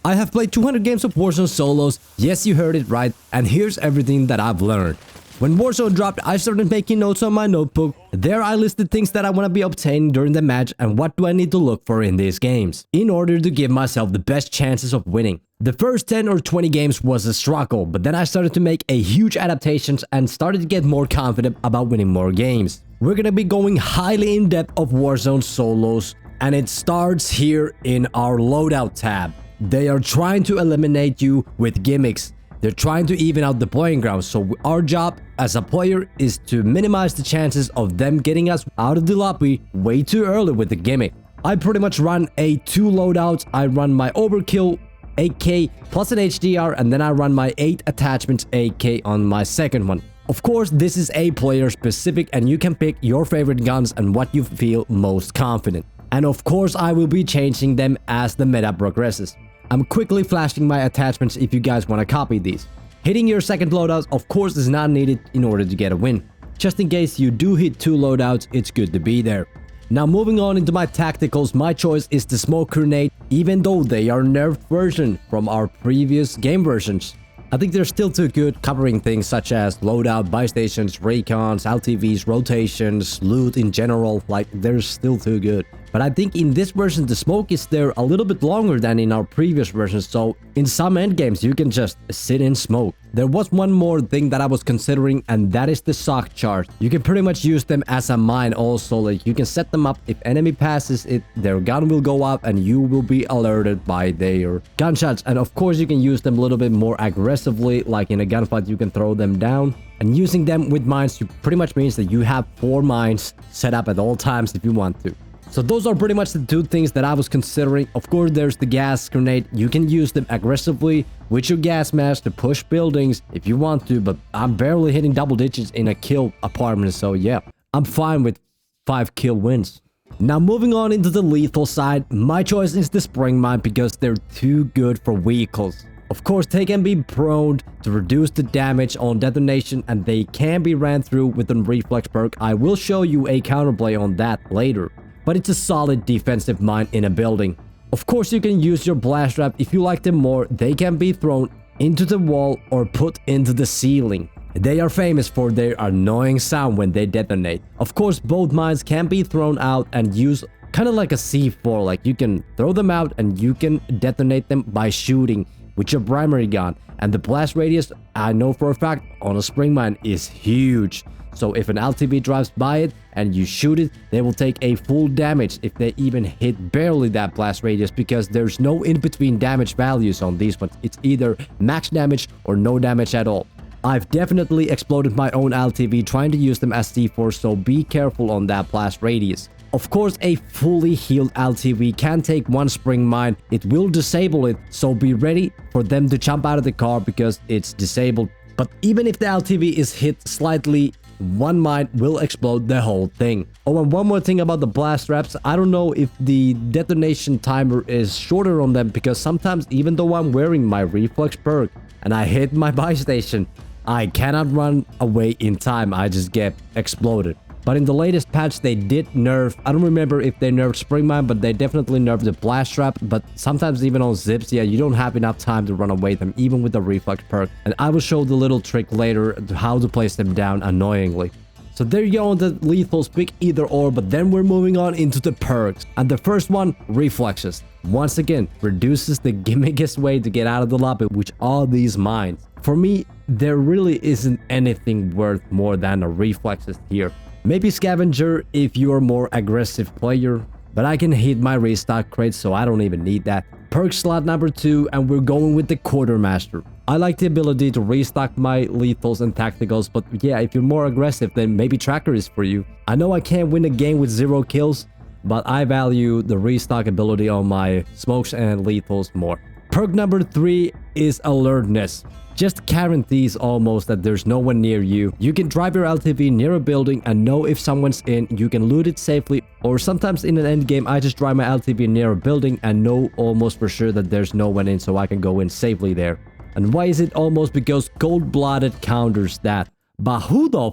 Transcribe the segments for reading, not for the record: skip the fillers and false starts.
I have played 200 games of Warzone solos, yes you heard it right, and here's everything that I've learned. When Warzone dropped, I started making notes on my notebook. There I listed things that I want to be obtaining during the match and what do I need to look for in these games, in order to give myself the best chances of winning. The first 10 or 20 games was a struggle, but then I started to make a huge adaptations and started to get more confident about winning more games. We're gonna be going highly in depth of Warzone solos, and it starts here in our Loadout tab. They are trying to eliminate you with gimmicks. They're trying to even out the playing ground, so our job as a player is to minimize the chances of them getting us out of the lobby way too early with the gimmick. I pretty much run a 2 loadouts. I run my overkill AK plus an HDR, and then I run my 8 attachments AK on my second one. Of course, this is a player specific and you can pick your favorite guns and what you feel most confident. And of course, I will be changing them as the meta progresses. I'm quickly flashing my attachments if you guys want to copy these. Hitting your second loadout, of course, is not needed in order to get a win. Just in case you do hit 2 loadouts, it's good to be there. Now moving on into my tacticals, my choice is the smoke grenade, even though they are nerfed version from our previous game versions. I think they're still too good, covering things such as loadout, buy stations, recons, LTVs, rotations, loot in general. Like, they're still too good. But I think in this version, the smoke is there a little bit longer than in our previous versions, so in some endgames, you can just sit in smoke. There was one more thing that I was considering, and that is the shock charge. You can pretty much use them as a mine also. Like, you can set them up. If enemy passes it, their gun will go up and you will be alerted by their gunshots. And of course, you can use them a little bit more aggressively, like in a gunfight, you can throw them down. And using them with mines pretty much means that you have 4 mines set up at all times if you want to. So those are pretty much the 2 things that I was considering. Of course, there's the gas grenade. You can use them aggressively with your gas mask to push buildings if you want to, but I'm barely hitting double digits in a kill apartment, so yeah, I'm fine with 5 kill wins. Now moving on into the lethal side, my choice is the spring mine because they're too good for vehicles. Of course, they can be prone to reduce the damage on detonation and they can be ran through with a reflex perk. I will show you a counterplay on that later. But it's a solid defensive mine in a building. Of course, you can use your blast trap if you like them more. They can be thrown into the wall or put into the ceiling. They are famous for their annoying sound when they detonate. Of course, both mines can be thrown out and used kind of like a C4. Like, you can throw them out and you can detonate them by shooting with your primary gun. And the blast radius, I know for a fact, on a spring mine is huge. So if an LTV drives by it and you shoot it, they will take a full damage if they even hit barely that blast radius, because there's no in-between damage values on these ones. It's either max damage or no damage at all. I've definitely exploded my own LTV trying to use them as C4, so be careful on that blast radius. Of course, a fully healed LTV can take 1 spring mine. It will disable it, so be ready for them to jump out of the car because it's disabled. But even if the LTV is hit slightly, 1 mine will explode the whole thing. Oh, and one more thing about the blast traps. I don't know if the detonation timer is shorter on them, because sometimes even though I'm wearing my reflex perk and I hit my buy station, I cannot run away in time. I just get exploded. But in the latest patch, they did nerf. I don't remember if they nerfed spring mine, but they definitely nerfed the blast trap. But sometimes even on zips, yeah, you don't have enough time to run away them, even with the reflex perk. And I will show the little trick later to how to place them down annoyingly. So there you go on the lethals, pick either or, but then we're moving on into the perks. And the first one, reflexes. Once again, reduces the gimmickiest way to get out of the lobby, which are these mines. For me, there really isn't anything worth more than a reflexes here. Maybe scavenger if you're a more aggressive player, but I can hit my restock crate, so I don't even need that. Perk slot number 2, and we're going with the quartermaster. I like the ability to restock my lethals and tacticals, but yeah, if you're more aggressive, then maybe tracker is for you. I know I can't win a game with 0 kills, but I value the restock ability on my smokes and lethals more. Perk number 3 is alertness. Just guarantees almost that there's no one near you. You can drive your LTV near a building and know if someone's in. You can loot it safely, or sometimes in an end game, I just drive my LTV near a building and know almost for sure that there's no one in, so I can go in safely there. And why is it almost? Because cold-blooded counters that. But who the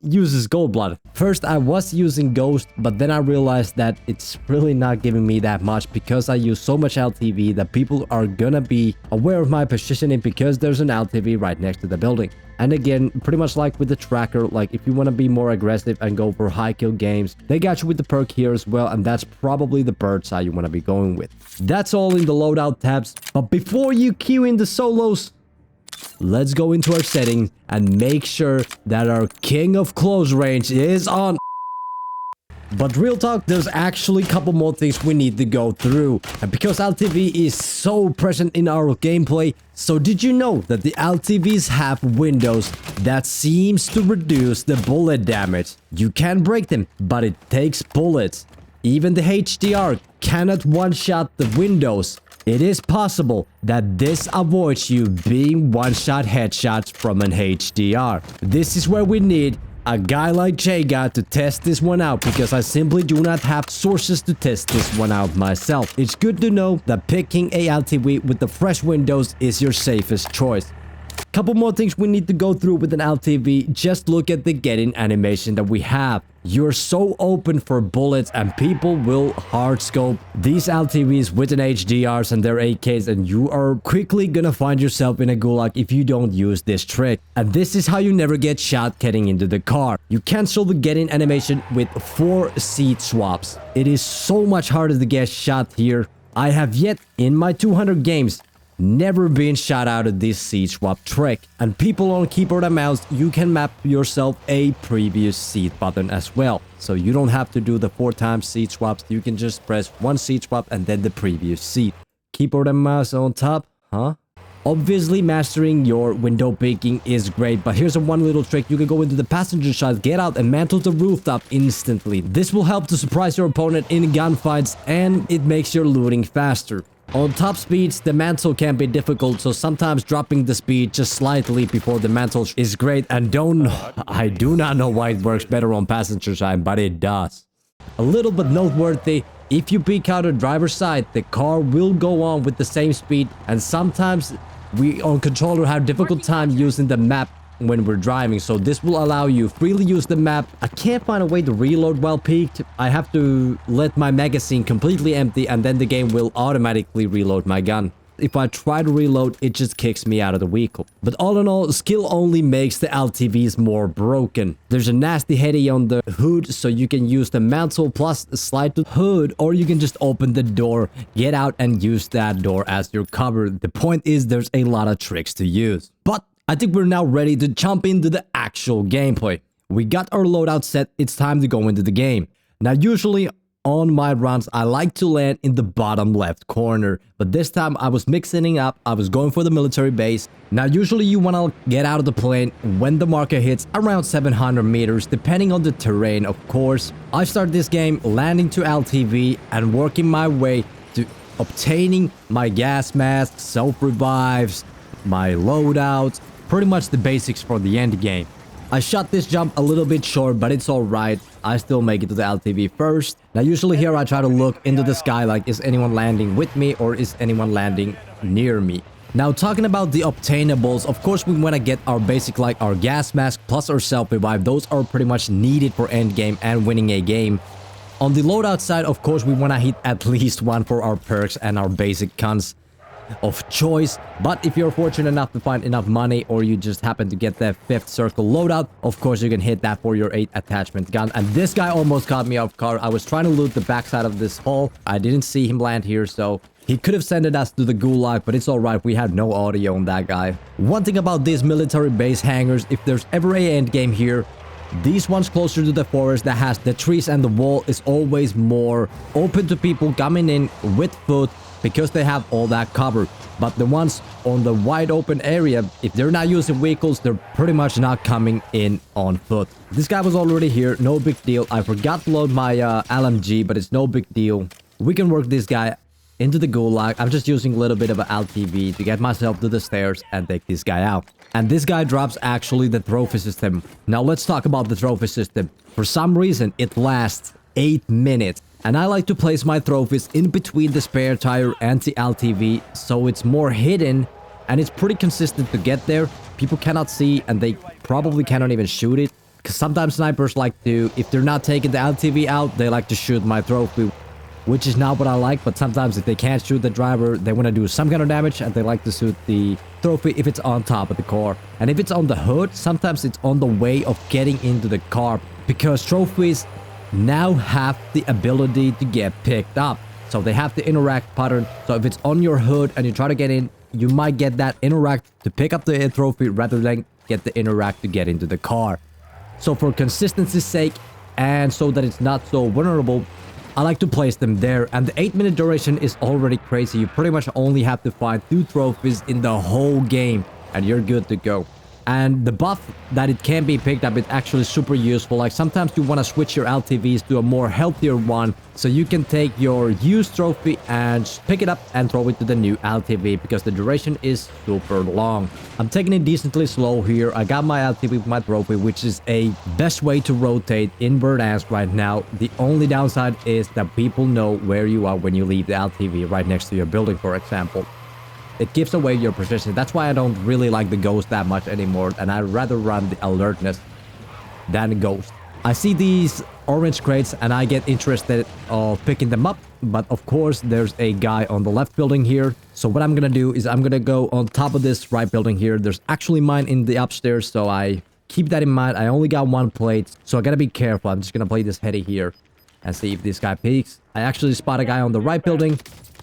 uses gold blood. First, I was using ghost, but then I realized that it's really not giving me that much because I use so much LTV that people are gonna be aware of my positioning because there's an LTV right next to the building. And again, pretty much like with the tracker, like if you want to be more aggressive and go for high kill games, they got you with the perk here as well, and that's probably the bird's eye you want to be going with. That's all in the loadout tabs, but before you queue in the solos, let's go into our settings and make sure that our king of close range is on. But real talk, there's actually a couple more things we need to go through. And because LTV is so present in our gameplay, so did you know that the LTVs have windows that seems to reduce the bullet damage? You can break them, but it takes bullets. Even the HDR cannot one-shot the windows. It is possible that this avoids you being one-shot headshots from an HDR. This is where we need a guy like Jayga to test this one out, because I simply do not have sources to test this one out myself. It's good to know that picking a LTV with the fresh windows is your safest choice. Couple more things we need to go through with an LTV. Just look at the getting animation that we have. You're so open for bullets and people will hard scope these LTVs with an HDRs and their AKs, and you are quickly gonna find yourself in a gulag if you don't use this trick. And this is how you never get shot getting into the car. You cancel the getting animation with 4 seat swaps. It is so much harder to get shot here. I have yet in my 200 games never been shot out of this seat swap trick. And people on keyboard and mouse, you can map yourself a previous seat button as well. So you don't have to do the 4 times seat swaps. You can just press 1 seat swap and then the previous seat. Keyboard and mouse on top, huh? Obviously, mastering your window picking is great, but here's a one little trick. You can go into the passenger side, get out, and mantle the rooftop instantly. This will help to surprise your opponent in gunfights, and it makes your looting faster. On top speeds, the mantle can be difficult, so sometimes dropping the speed just slightly before the mantle is great. And I do not know why it works better on passenger side, but it does. A little bit noteworthy, if you peek out of driver's side, the car will go on with the same speed, and sometimes we on controller have difficult time using the map when we're driving, so this will allow you freely use the map. I can't find a way to reload while peaked. I have to let my magazine completely empty and then the game will automatically reload my gun. If I try to reload, it just kicks me out of the vehicle. But all in all, skill only makes the LTVs more broken. There's a nasty heady on the hood, so you can use the mantle plus slide to the hood, or you can just open the door, get out and use that door as your cover. The point is there's a lot of tricks to use. But I think we're now ready to jump into the actual gameplay. We got our loadout set, it's time to go into the game. Now usually on my runs, I like to land in the bottom left corner, but this time I was mixing up, I was going for the military base. Now usually you want to get out of the plane when the marker hits around 700 meters, depending on the terrain of course. I start this game landing to LTV and working my way to obtaining my gas mask, self-revives, my loadouts, pretty much the basics for the end game. I shot this jump a little bit short, but it's alright. I still make it to the LTV first. Now usually here I try to look into the sky like, is anyone landing with me or is anyone landing near me? Now talking about the obtainables, of course we want to get our basic like our gas mask plus our self-revive. Those are pretty much needed for endgame and winning a game. On the loadout side, of course we want to hit at least one for our perks and our basic guns of choice. But if you're fortunate enough to find enough money or you just happen to get the 5th circle loadout, of course you can hit that for your 8 attachment gun. And this guy almost caught me off guard. I was trying to loot the backside of this hall. I didn't see him land here, so he could have sent us to the gulag, but it's alright, we had no audio on that guy. One thing about these military base hangars, if there's ever a end game here, these ones closer to the forest that has the trees and the wall is always more open to people coming in with foot, because they have all that cover. But the ones on the wide open area, if they're not using vehicles, they're pretty much not coming in on foot. This guy was already here, no big deal. I forgot to load my LMG, but it's no big deal. We can work this guy into the gulag. I'm just using a little bit of an LTV to get myself to the stairs and take this guy out. And this guy drops actually the trophy system. Now let's talk about the trophy system. For some reason, it lasts 8 minutes. And I like to place my trophies in between the spare tire and the LTV, so it's more hidden and it's pretty consistent to get there. People cannot see and they probably cannot even shoot it. Because sometimes snipers like to, if they're not taking the LTV out, they like to shoot my trophy, which is not what I like. But sometimes if they can't shoot the driver, they want to do some kind of damage, and they like to shoot the trophy if it's on top of the car. And if it's on the hood, sometimes it's on the way of getting into the car, because trophies now have the ability to get picked up. So they have the interact pattern. So if it's on your hood and you try to get in, you might get that interact to pick up the trophy rather than get the interact to get into the car. So for consistency's sake, and so that it's not so vulnerable, I like to place them there. And the 8-minute duration is already crazy. You pretty much only have to find 2 trophies in the whole game, and you're good to go. And the buff that it can be picked up is actually super useful. Like sometimes you want to switch your LTVs to a more healthier one, so you can take your used trophy and pick it up and throw it to the new LTV, because the duration is super long. I'm taking it decently slow here. I got my LTV with my trophy, which is a best way to rotate in Verdansk right now. The only downside is that people know where you are when you leave the LTV right next to your building, for example. It gives away your position. That's why I don't really like the ghost that much anymore, and I'd rather run the alertness than ghost. I see these orange crates and I get interested of picking them up, but of course there's a guy on the left building here. So what I'm gonna do is I'm gonna go on top of this right building here. There's actually mine in the upstairs, so I keep that in mind. I only got 1 plate, so I gotta be careful. I'm just gonna play this heady here and see if this guy peeks. I actually spot a guy on the right building.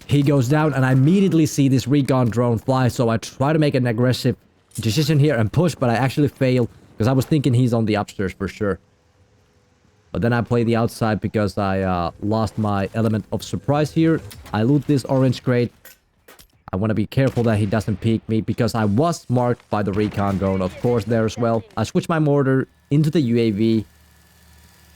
He goes down and I immediately see this recon drone fly, so I try to make an aggressive decision here and push, but I actually fail because I was thinking he's on the upstairs for sure. But then I play the outside because I lost my element of surprise here. I loot this orange crate. I want to be careful that he doesn't peek me because I was marked by the recon drone, of course, there as well. I switch my mortar into the UAV.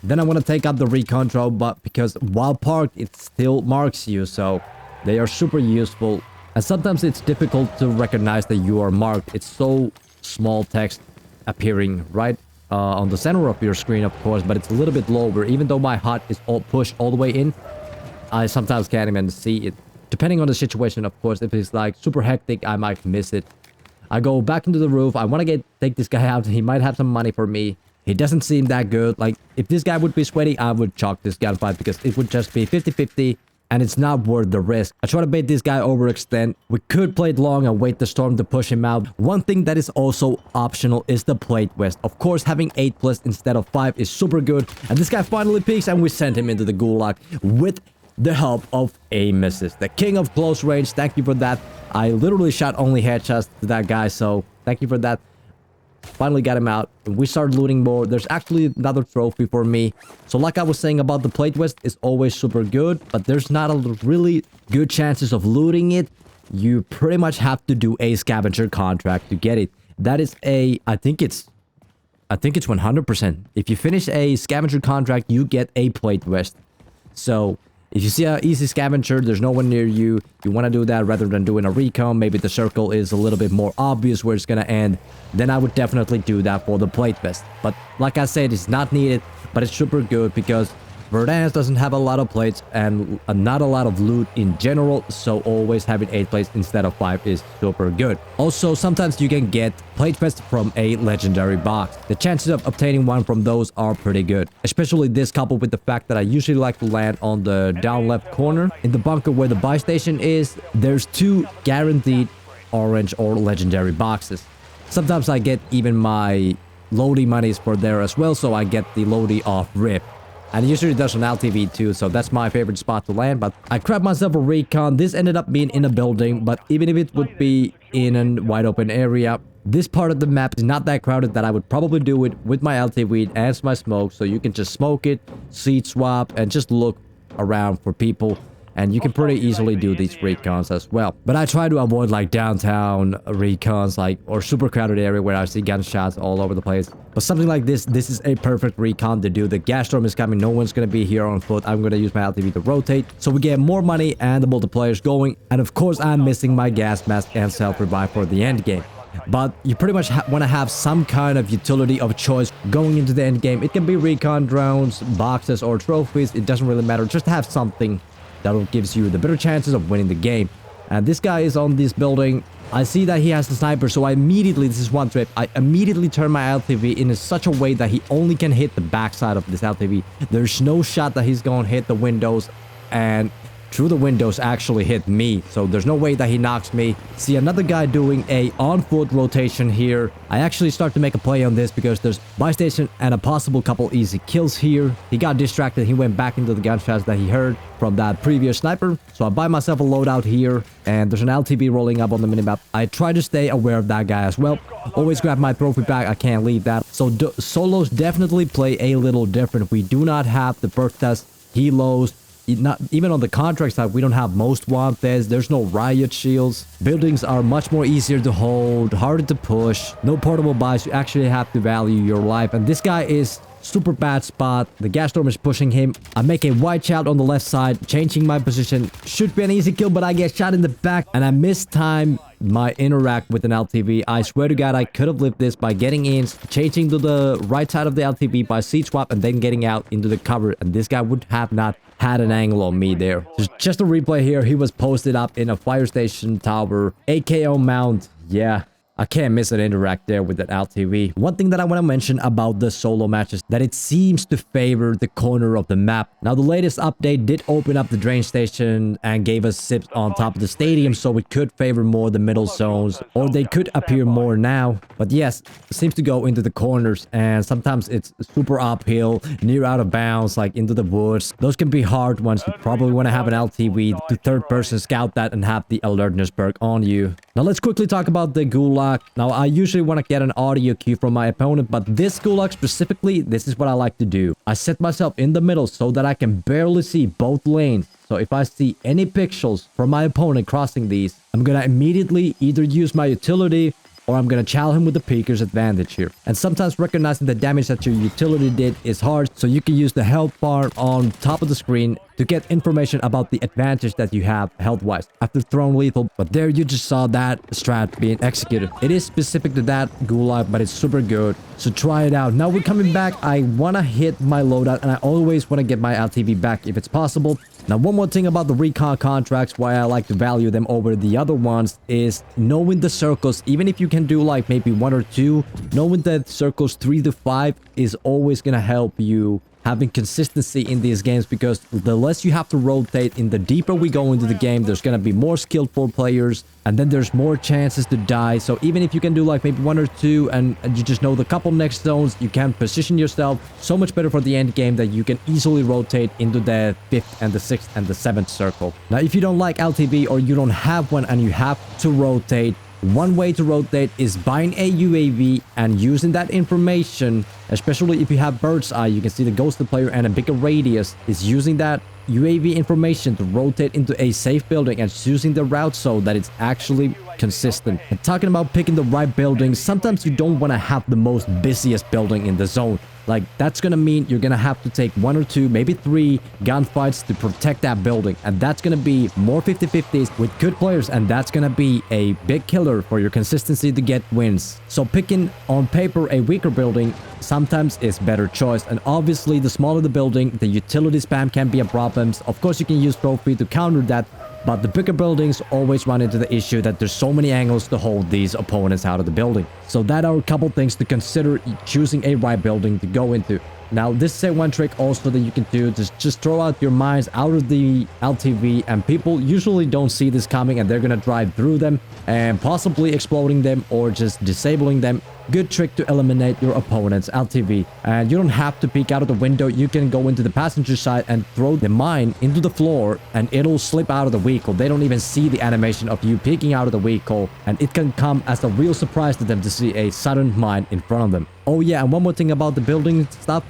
Then I want to take out the recon drone, but because while parked, it still marks you, so they are super useful. And sometimes it's difficult to recognize that you are marked. It's so small text appearing right on the center of your screen, of course, but it's a little bit lower. Even though my HUD is all pushed all the way in, I sometimes can't even see it. Depending on the situation, of course. If it's like super hectic, I might miss it. I go back into the roof. I want to take this guy out. He might have some money for me. He doesn't seem that good. Like, if this guy would be sweaty, I would chalk this gunfight because it would just be 50-50. And it's not worth the risk. I try to bait this guy overextend. We could play it long and wait the storm to push him out. One thing that is also optional is the plate vest. Of course, having 8+ instead of 5 is super good. And this guy finally peeks and we send him into the gulag with the help of aim assist. The king of close range. Thank you for that. I literally shot only headshots to that guy, so thank you for that. Finally got him out. We started looting more. There's actually another trophy for me. So like I was saying about the plate vest, is always super good, but there's not a really good chances of looting it. You pretty much have to do a scavenger contract to get it. That is a, I think it's 100%. If you finish a scavenger contract, you get a plate vest. So if you see an easy scavenger, there's no one near you, you want to do that rather than doing a recon, maybe the circle is a little bit more obvious where it's gonna end, then I would definitely do that for the plate vest. But like I said, it's not needed, but it's super good because Verdansk doesn't have a lot of plates and not a lot of loot in general, so always having 8 plates instead of 5 is super good. Also, sometimes you can get plate vest from a legendary box. The chances of obtaining one from those are pretty good, especially this coupled with the fact that I usually like to land on the down left corner. In the bunker where the buy station is, there's 2 guaranteed orange or legendary boxes. Sometimes I get even my loading monies for there as well, so I get the loading off rip. And usually there's an LTV too, so that's my favorite spot to land. But I grabbed myself a recon. This ended up being in a building, but even if it would be in a wide open area, this part of the map is not that crowded that I would probably do it with my LTV and my smoke. So you can just smoke it, seat swap, and just look around for people. And you can pretty easily do these recons as well. But I try to avoid like downtown recons, like, or super crowded area where I see gunshots all over the place. But something like this is a perfect recon to do. The gas storm is coming. No one's going to be here on foot. I'm going to use my LTV to rotate, so we get more money and the multiplayer's going. And of course, I'm missing my gas mask and self-revive for the end game. But you pretty much want to have some kind of utility of choice going into the end game. It can be recon drones, boxes, or trophies. It doesn't really matter. Just have something that gives you the better chances of winning the game. And this guy is on this building. I see that he has the sniper, so I immediately, this is one trip, I immediately turn my LTV in such a way that he only can hit the backside of this LTV. There's no shot that he's going to hit the windows, and through the windows actually hit me, so there's no way that he knocks me. See another guy doing a on-foot rotation here. I actually start to make a play on this because there's buy station and a possible couple easy kills here. He got distracted. He went back into the gunshots that he heard from that previous sniper. So I buy myself a loadout here, and there's an LTV rolling up on the minimap. I try to stay aware of that guy as well. Always grab my trophy bag. I can't leave that. So solos definitely play a little different. We do not have the perk test, helos. Not even on the contract side, we don't have most wanted. There's no riot shields. Buildings are much more easier to hold, harder to push. No portable buys. You actually have to value your life. And this guy is super bad spot. The gas storm is pushing him. I make a white child on the left side, changing my position. Should be an easy kill, but I get shot in the back, and I mistime my interact with an LTV. I swear to God, I could have lived this by getting in, changing to the right side of the LTV by seat swap, and then getting out into the cover. And this guy would have not had an angle on me there. Just a replay here. He was posted up in a fire station tower. AKO mount. Yeah. I can't miss an interact there with that LTV. One thing that I want to mention about the solo matches, that it seems to favor the corner of the map. Now, the latest update did open up the drain station and gave us zips on top of the stadium, so it could favor more the middle zones, or they could appear more now. But yes, it seems to go into the corners, and sometimes it's super uphill, near out of bounds, like into the woods. Those can be hard ones. You probably want to have an LTV to third person scout that and have the alertness perk on you. Now, let's quickly talk about the gulag. Now, I usually want to get an audio cue from my opponent, but this gulag specifically, this is what I like to do. I set myself in the middle so that I can barely see both lanes. So if I see any pixels from my opponent crossing these, I'm gonna immediately either use my utility or I'm gonna chow him with the peeker's advantage here. And sometimes recognizing the damage that your utility did is hard, so you can use the health bar on top of the screen to get information about the advantage that you have health-wise after throwing lethal. But there you just saw that strat being executed. It is specific to that gulag, but it's super good, so try it out. Now we're coming back. I want to hit my loadout, and I always want to get my LTV back if it's possible. Now, one more thing about the recon contracts, why I like to value them over the other ones, is knowing the circles. Even if you can do like maybe 1 or 2, knowing that circles 3 to 5 is always gonna help you having consistency in these games, because the less you have to rotate in, the deeper we go into the game, there's gonna be more skillful players, and then there's more chances to die. So even if you can do like maybe 1 or 2 and you just know the couple next zones, you can position yourself so much better for the end game that you can easily rotate into the 5th and the 6th and the 7th circle. Now, if you don't like LTV or you don't have one and you have to rotate, one way to rotate is buying a UAV and using that information, especially if you have bird's eye. You can see the ghosted player and a bigger radius, is using that UAV information to rotate into a safe building and choosing the route so that it's actually consistent. And talking about picking the right building, sometimes you don't want to have the most busiest building in the zone. Like, that's gonna mean you're gonna have to take 1 or 2, maybe 3 gunfights to protect that building. And that's gonna be more 50-50s with good players, and that's gonna be a big killer for your consistency to get wins. So picking on paper a weaker building sometimes is better choice. And obviously, the smaller the building, the utility spam can be a problem. Of course, you can use trophy to counter that, but the bigger buildings always run into the issue that there's so many angles to hold these opponents out of the building. So that are a couple things to consider choosing a right building to go into. Now, this is a one trick also that you can do. Just throw out your mines out of the LTV, and people usually don't see this coming, and they're gonna drive through them and possibly exploding them or just disabling them. Good trick to eliminate your opponent's LTV. And you don't have to peek out of the window. You can go into the passenger side and throw the mine into the floor, and it'll slip out of the vehicle. They don't even see the animation of you peeking out of the vehicle, and it can come as a real surprise to them to see a sudden mine in front of them. Oh yeah, and one more thing about the building stuff.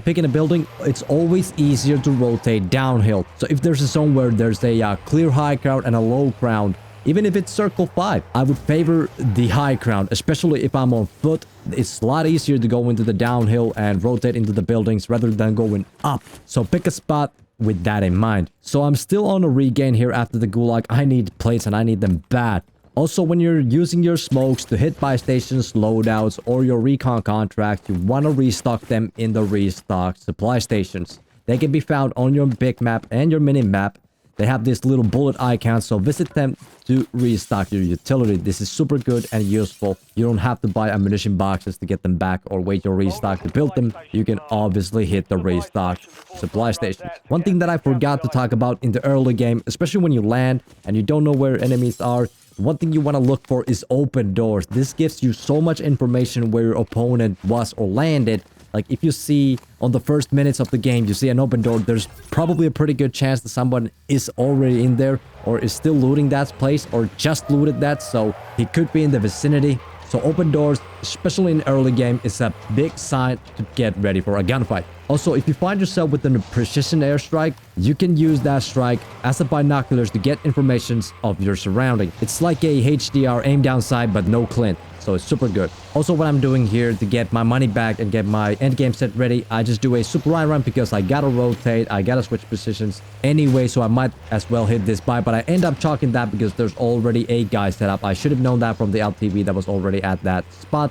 Picking a building, it's always easier to rotate downhill. So if there's a zone where there's a clear high ground and a low ground, even if it's circle 5, I would favor the high ground, especially if I'm on foot. It's a lot easier to go into the downhill and rotate into the buildings rather than going up. So pick a spot with that in mind. So I'm still on a regain here after the gulag. I need plates, and I need them bad. Also, when you're using your smokes to hit buy stations, loadouts, or your recon contract, you want to restock them in the restock supply stations. They can be found on your big map and your mini map. They have this little bullet icon, so visit them to restock your utility. This is super good and useful. You don't have to buy ammunition boxes to get them back or wait your restock to build them. You can obviously hit the restock supply station. One thing that I forgot to talk about in the early game, especially when you land and you don't know where enemies are, one thing you want to look for is open doors. This gives you so much information where your opponent was or landed. Like if you see on the first minutes of the game, you see an open door, there's probably a pretty good chance that someone is already in there or is still looting that place or just looted that, so he could be in the vicinity. So open doors, especially in early game, is a big sign to get ready for a gunfight. Also, if you find yourself within a precision airstrike, you can use that strike as a binoculars to get information of your surrounding. It's like a HDR aim down sight, but no clint. So it's super good. Also, what I'm doing here to get my money back and get my endgame set ready, I just do a super run because I gotta rotate, I gotta switch positions anyway, so I might as well hit this buy, but I end up chalking that because there's already a guy set up. I should have known that from the LTV that was already at that spot.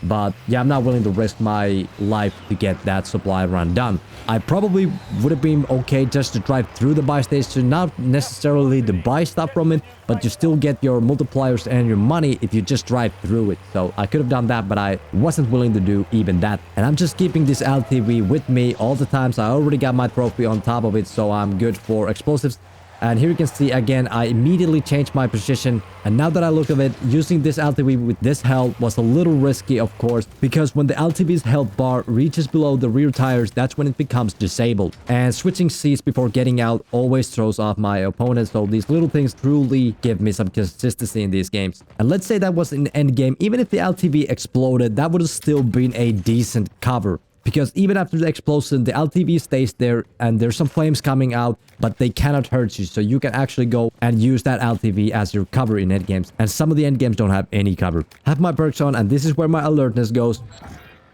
But yeah, I'm not willing to risk my life to get that supply run done. I probably would have been okay just to drive through the buy station, not necessarily to buy stuff from it, but you still get your multipliers and your money if you just drive through it. So I could have done that, but I wasn't willing to do even that. And I'm just keeping this LTV with me all the time, so I already got my trophy on top of it, so I'm good for explosives. And here you can see again, I immediately changed my position. And now that I look at it, using this LTV with this health was a little risky, of course, because when the LTV's health bar reaches below the rear tires, that's when it becomes disabled. And switching seats before getting out always throws off my opponent. So these little things truly give me some consistency in these games. And let's say that was in endgame, even if the LTV exploded, that would have still been a decent cover. Because even after the explosion, the LTV stays there and there's some flames coming out, but they cannot hurt you. So you can actually go and use that LTV as your cover in endgames. And some of the endgames don't have any cover. Have my perks on, and this is where my alertness goes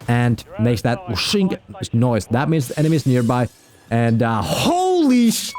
and makes that whooshing noise. That means the enemy is nearby. And holy sh...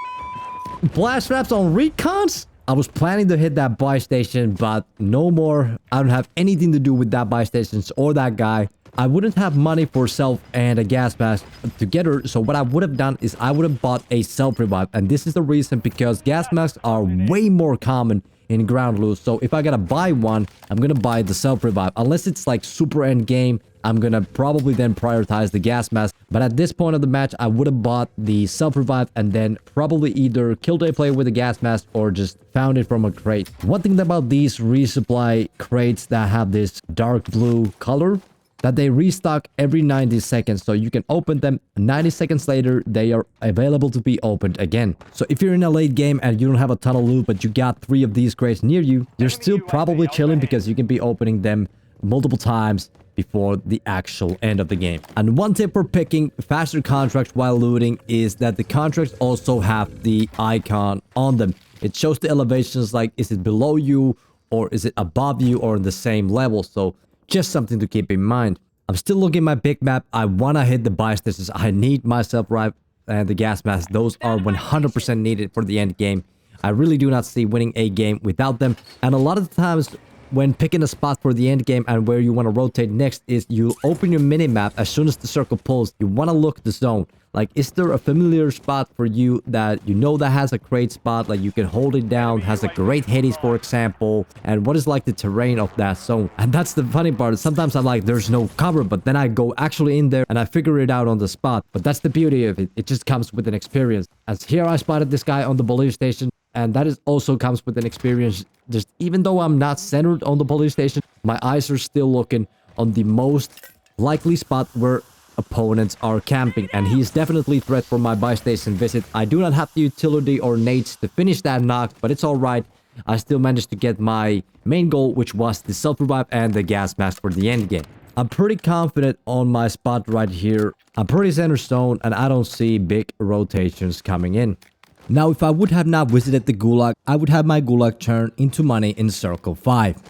Blast traps on recons? I was planning to hit that buy station, but no more. I don't have anything to do with that buy stations or that guy. I wouldn't have money for self and a gas mask together, so what I would have done is I would have bought a self-revive, and this is the reason because gas masks are way more common in ground loot. So if I gotta buy one, I'm gonna buy the self-revive. Unless it's like super end game, I'm gonna probably then prioritize the gas mask. But at this point of the match, I would have bought the self-revive and then probably either killed a player with a gas mask or just found it from a crate. One thing about these resupply crates that have this dark blue color, that they restock every 90 seconds, so you can open them 90 seconds later, they are available to be opened again. So if you're in a late game and you don't have a ton of loot, but you got 3 of these crates near you, you're still probably chilling because you can be opening them multiple times before the actual end of the game. And one tip for picking faster contracts while looting is that the contracts also have the icon on them. It shows the elevations, like is it below you or is it above you or in the same level. So just something to keep in mind. I'm still looking at my big map. I want to hit the buy stations. I need my self-revive and the gas mask. Those are 100% needed for the end game. I really do not see winning a game without them. And a lot of the times when picking a spot for the end game and where you want to rotate next is you open your mini-map as soon as the circle pulls. You want to look at the zone. Like, is there a familiar spot for you that you know that has a great spot, like you can hold it down, has a great Hades, for example, and what is like the terrain of that zone? And that's the funny part. Sometimes I'm like, there's no cover, but then I go actually in there and I figure it out on the spot. But that's the beauty of it. It just comes with an experience. As here I spotted this guy on the police station, and that is also comes with an experience. Just even though I'm not centered on the police station, my eyes are still looking on the most likely spot where opponents are camping, and he's definitely a threat for my buy station visit. I do not have the utility or nades to finish that knock, but it's all right. I still managed to get my main goal, which was the self-revive and the gas mask for the end game. I'm pretty confident on my spot right here. I'm pretty center zone, and I don't see big rotations coming in. Now, if I would have not visited the gulag, I would have my gulag turn into money in circle 5.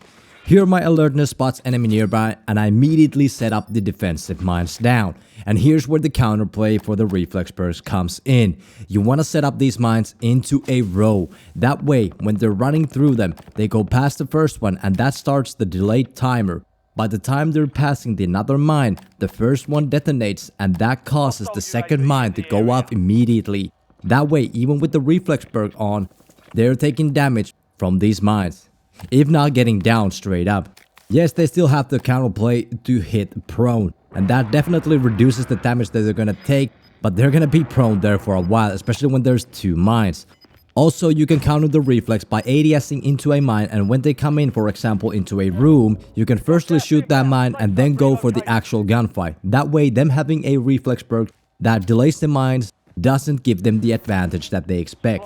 Here my alertness spots enemy nearby, and I immediately set up the defensive mines down. And here's where the counterplay for the reflex burst comes in. You want to set up these mines into a row. That way, when they're running through them, they go past the first one, and that starts the delayed timer. By the time they're passing the another mine, the first one detonates, and that causes the second mine to go off immediately. That way, even with the reflex perk on, they're taking damage from these mines, if not getting down straight up. Yes, they still have the counterplay to hit prone, and that definitely reduces the damage that they're gonna take, but they're gonna be prone there for a while, especially when there's 2 mines. Also, you can counter the reflex by ADSing into a mine, and when they come in, for example, into a room, you can firstly shoot that mine and then go for the actual gunfight. That way, them having a reflex perk that delays the mines doesn't give them the advantage that they expect.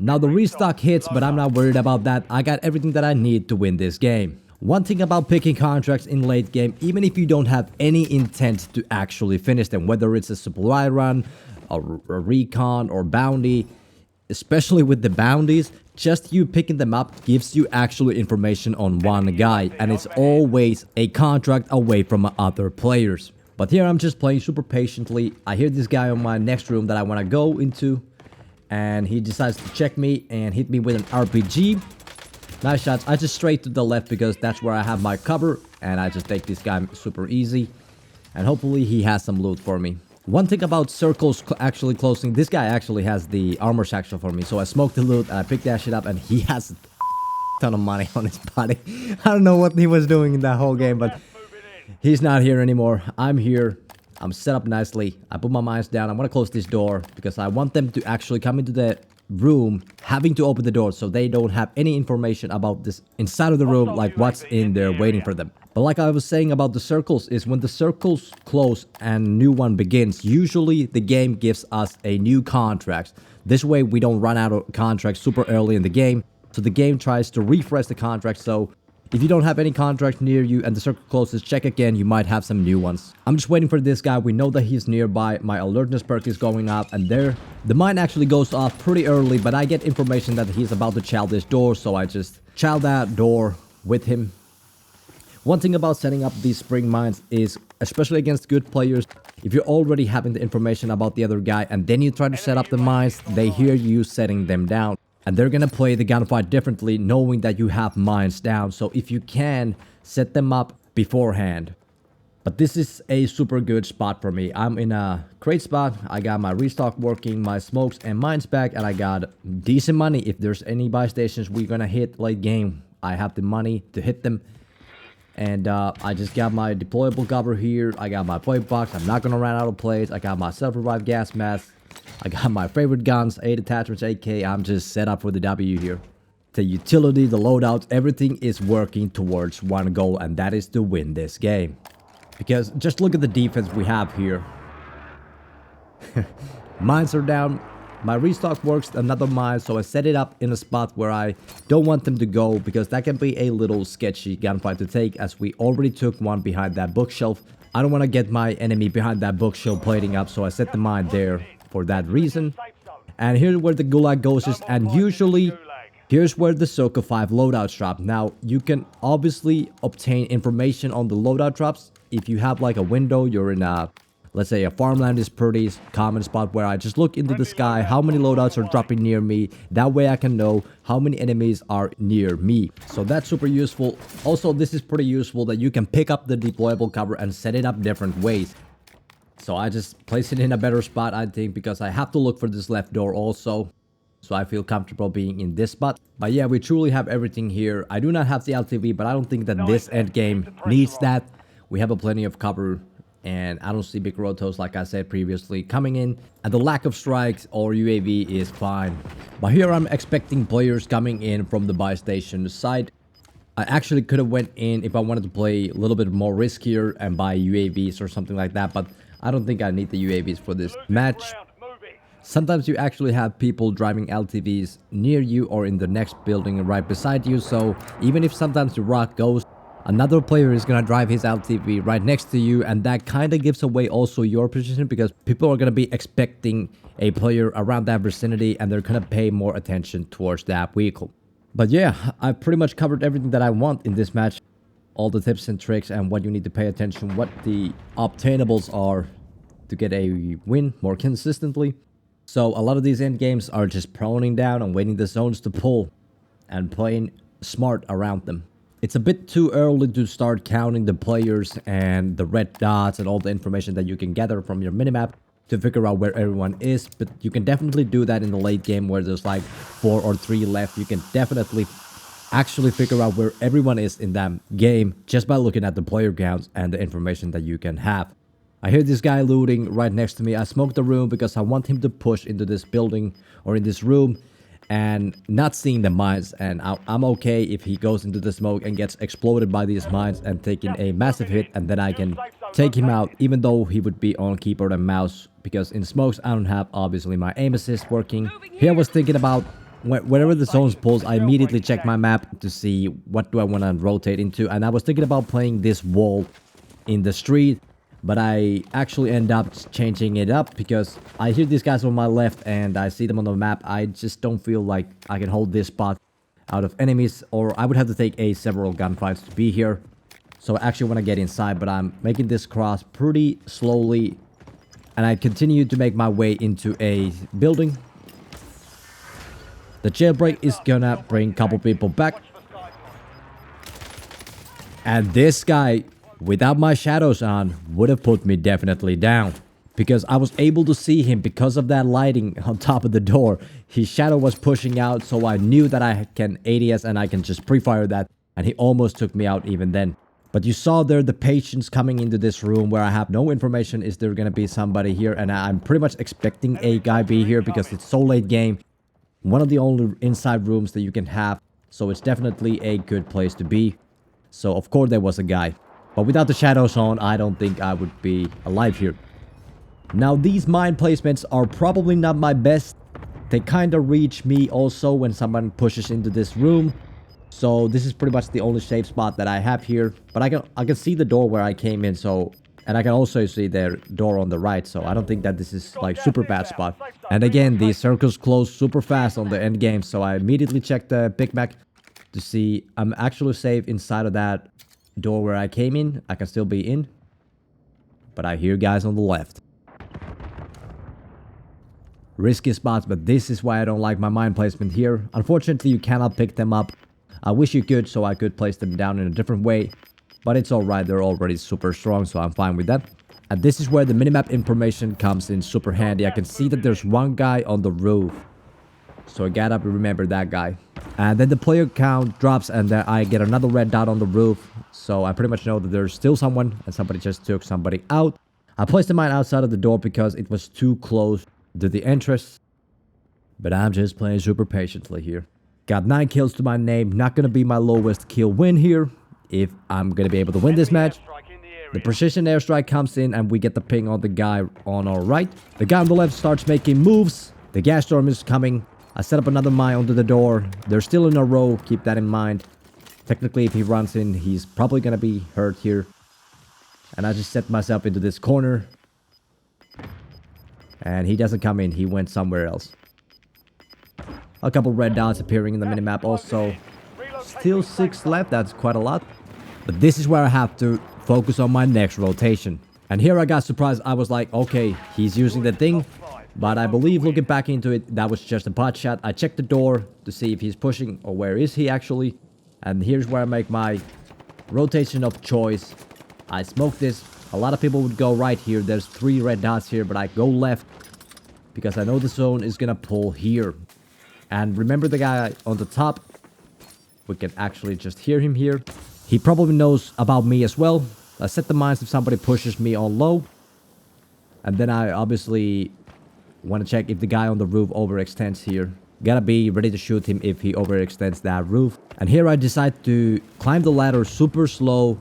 Now the restock hits, but I'm not worried about that. I got everything that I need to win this game. One thing about picking contracts in late game, even if you don't have any intent to actually finish them, whether it's a supply run, a recon, or bounty, especially with the bounties, just you picking them up gives you actual information on one guy, and it's always a contract away from other players. But here I'm just playing super patiently. I hear this guy on my next room that I want to go into, and he decides to check me and hit me with an RPG. Nice shots. I just straight to the left because that's where I have my cover, and I just take this guy super easy, and hopefully he has some loot for me. One thing about circles actually closing, this guy actually has the armor satchel for me, so I smoked the loot and I picked that shit up, and he has a ton of money on his body. I don't know what he was doing in that whole game, but he's not here anymore. I'm here. I'm set up nicely. I put my mines down. I'm gonna close this door because I want them to actually come into the room having to open the door, so they don't have any information about this inside of the room, like what's in there waiting for them. But like I was saying about the circles, is when the circles close and new one begins, usually the game gives us a new contract. This way we don't run out of contracts super early in the game, so the game tries to refresh the contract. So if you don't have any contracts near you and the circle closes, check again, you might have some new ones. I'm just waiting for this guy. We know that he's nearby. My alertness perk is going up, and there the mine actually goes off pretty early, but I get information that he's about to chow this door, so I just chow that door with him. One thing about setting up these spring mines is, especially against good players, if you're already having the information about the other guy and then you try to set up the mines, they hear you setting them down. And they're gonna play the gunfight differently, knowing that you have mines down. So if you can, set them up beforehand. But this is a super good spot for me. I'm in a great spot. I got my restock working, my smokes and mines back, and I got decent money. If there's any buy stations we're gonna hit late game, I have the money to hit them. And I just got my deployable cover here. I got my plate box. I'm not gonna run out of plates. I got my self-revive gas mask. I got my favorite guns, 8 attachments, AK. I'm just set up for the W here. The utility, the loadout, everything is working towards one goal, and that is to win this game. Because just look at the defense we have here. Mines are down. My restock works another mine, so I set it up in a spot where I don't want them to go, because that can be a little sketchy gunfight to take, as we already took one behind that bookshelf. I don't want to get my enemy behind that bookshelf plating up, so I set the mine there for that reason. And here's where the gulag goes, and usually here's where the Circle 5 loadouts drop. Now you can obviously obtain information on the loadout drops if you have like a window. You're in a, let's say a farmland is pretty common spot where I just look into the sky, how many loadouts are dropping near me. That way I can know how many enemies are near me. So that's super useful. Also, this is pretty useful that you can pick up the deployable cover and set it up different ways. So I just place it in a better spot, I think, because I have to look for this left door also. So I feel comfortable being in this spot. But yeah, we truly have everything here. I do not have the LTV, but I don't think that this endgame needs that. We have a plenty of cover, and I don't see big rotos, like I said previously, coming in. And the lack of strikes or UAV is fine. But here I'm expecting players coming in from the buy station side. I actually could have went in if I wanted to play a little bit more riskier and buy UAVs or something like that, but I don't think I need the UAVs for this match. Sometimes you actually have people driving LTVs near you or in the next building right beside you, so even if sometimes the rock goes, another player is gonna drive his LTV right next to you, and that kind of gives away also your position, because people are gonna be expecting a player around that vicinity and they're gonna pay more attention towards that vehicle. But yeah, I've pretty much covered everything that I want in this match. All the tips and tricks and what you need to pay attention, what the obtainables are to get a win more consistently. So a lot of these end games are just proning down and waiting the zones to pull and playing smart around them. It's a bit too early to start counting the players and the red dots and all the information that you can gather from your minimap. to figure out where everyone is, but you can definitely do that in the late game where there's like 4 or 3 left. You can definitely actually figure out where everyone is in that game just by looking at the player counts and the information that you can have. I hear this guy looting right next to me. I smoke the room because I want him to push into this building or in this room and not seeing the mines, and I'm okay if he goes into the smoke and gets exploded by these mines and taking a massive hit, and then I can take him out even though he would be on keyboard and mouse, because in smokes I don't have obviously my aim assist working. Here I was thinking about wherever the zones pulls, I immediately check my map to see what do I want to rotate into, and I was thinking about playing this wall in the street, but I actually end up changing it up because I hear these guys on my left and I see them on the map. I just don't feel like I can hold this spot out of enemies, or I would have to take several gunfights to be here. So I actually want to get inside, but I'm making this cross pretty slowly, and I continue to make my way into a building. The jailbreak is gonna bring a couple people back, and this guy, without my shadows on, would have put me definitely down, because I was able to see him because of that lighting on top of the door. His shadow was pushing out, so I knew that I can ADS and I can just pre-fire that, and he almost took me out even then. But you saw there the patience coming into this room where I have no information. Is there gonna be somebody here? And I'm pretty much expecting a guy be here because it's so late game. One of the only inside rooms that you can have, so it's definitely a good place to be. So of course there was a guy. But without the shadows on, I don't think I would be alive here. Now, these mine placements are probably not my best. They kind of reach me also when someone pushes into this room. So this is pretty much the only safe spot that I have here. But I can see the door where I came in, so... And I can also see their door on the right, so I don't think that this is like super bad spot. And again, these circles close super fast on the end game, so I immediately checked the Big Mac to see I'm actually safe inside of that door where I came in. I can still be in, but I hear guys on the left. Risky spots, but this is why I don't like my mine placement here. Unfortunately, you cannot pick them up. I wish you could, so I could place them down in a different way, but it's alright, they're already super strong, so I'm fine with that. And this is where the minimap information comes in super handy. I can see that there's one guy on the roof, so I gotta remember that guy. And then the player count drops, and then I get another red dot on the roof. So I pretty much know that there's still someone, and somebody just took somebody out. I placed the mine outside of the door because it was too close to the entrance. But I'm just playing super patiently here. Got 9 kills to my name. Not gonna be my lowest kill win here if I'm gonna be able to win this match. The precision airstrike comes in, and we get the ping on the guy on our right. The guy on the left starts making moves. The gas storm is coming. I set up another mine onto the door. They're still in a row, keep that in mind. Technically, if he runs in, he's probably gonna be hurt here. And I just set myself into this corner. And he doesn't come in, he went somewhere else. A couple red dots appearing in the minimap also. Still 6 left, that's quite a lot. But this is where I have to focus on my next rotation. And here I got surprised. I was like, okay, he's using the thing. But I believe looking back into it, that was just a pot shot. I checked the door to see if he's pushing or where is he actually. And here's where I make my rotation of choice. I smoke this. A lot of people would go right here. There's 3 red dots here, but I go left because I know the zone is gonna pull here. And remember the guy on the top? We can actually just hear him here. He probably knows about me as well. I set the mines if somebody pushes me on low. And then I obviously want to check if the guy on the roof overextends here. Gotta be ready to shoot him if he overextends that roof. And here I decide to climb the ladder super slow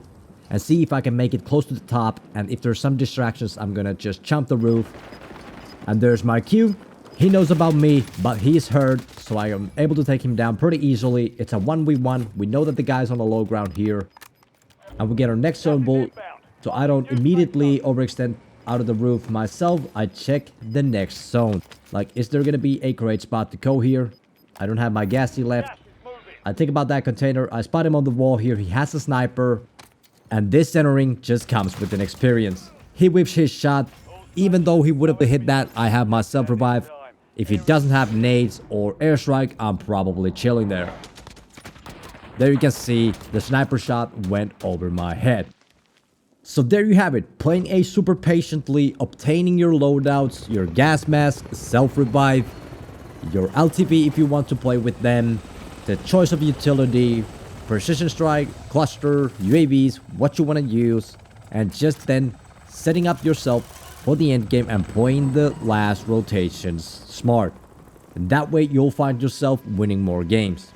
and see if I can make it close to the top. And if there's some distractions, I'm gonna just jump the roof. And there's my cue. He knows about me, but he's hurt, so I am able to take him down pretty easily. It's a 1v1. We know that the guy's on the low ground here. And we get our next zone bull, so I don't immediately overextend out of the roof myself. I check the next zone. Like, is there gonna be a great spot to go here? I don't have my gassy left. I think about that container. I spot him on the wall here. He has a sniper. And this centering just comes with an experience. He whips his shot. Even though he would have hit that, I have myself revive. If he doesn't have nades or airstrike, I'm probably chilling there. There you can see the sniper shot went over my head. So there you have it, playing A super patiently, obtaining your loadouts, your gas mask, self-revive, your LTV if you want to play with them, the choice of utility, precision strike, cluster, UAVs, what you want to use, and just then setting up yourself for the end game and playing the last rotations smart. And that way you'll find yourself winning more games.